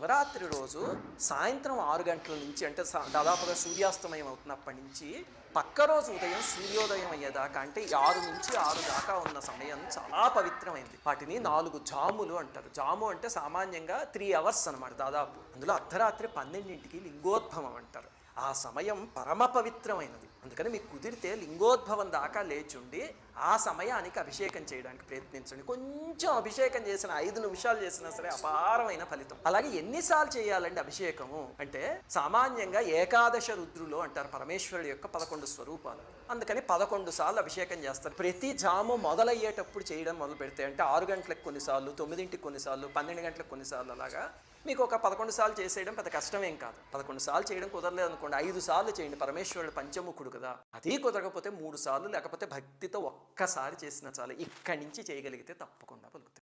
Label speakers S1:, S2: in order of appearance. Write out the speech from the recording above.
S1: శివరాత్రి రోజు సాయంత్రం 6 గంటల నుంచి అంటే దాదాపుగా సూర్యాస్తమయం అవుతున్నప్పటి నుంచి పక్క రోజు ఉదయం సూర్యోదయం అయ్యేదాకా అంటే 6 నుంచి 6 దాకా ఉన్న సమయం చాలా పవిత్రమైంది. వాటిని 4 జాములు అంటారు. జాము అంటే సామాన్యంగా 3 అవర్స్ అనమాట దాదాపు. అందులో అర్ధరాత్రి 12ంటికి లింగోద్భవం అంటారు. ఆ సమయం పరమ పవిత్రమైనది. అందుకని మీకు కుదిరితే లింగోద్భవం దాకా లేచుండి ఆ సమయానికి అభిషేకం చేయడానికి ప్రయత్నించండి. కొంచెం అభిషేకం చేసిన 5 నిమిషాలు చేసినా సరే అపారమైన ఫలితం. అలాగే ఎన్నిసార్లు చేయాలండి అభిషేకము అంటే సామాన్యంగా ఏకాదశ రుద్రులు అంటారు పరమేశ్వరుడు యొక్క 11 స్వరూపాలు. అందుకని 11 సార్లు అభిషేకం చేస్తారు. ప్రతి జాము మొదలయ్యేటప్పుడు చేయడం మొదలు పెడితే అంటే 6 గంటలకు కొన్నిసార్లు, 9ంటికి కొన్నిసార్లు, 12 గంటలకు కొన్నిసార్లు అలాగా మీకు ఒక 11 సార్లు చేసేయడం పెద్ద కష్టమేం కాదు. 11 సార్లు చేయడం కుదరలేదు అనుకోండి, 5 సార్లు చేయండి. పరమేశ్వరుడు పంచముఖుడు కదా. అది కుదరకపోతే 3 సార్లు లేకపోతే భక్తితో ఒక్కసారి చేసినా చాలు. ఇక్కడి నుంచి చేయగలిగితే తప్పకుండా పలుకుతాయి.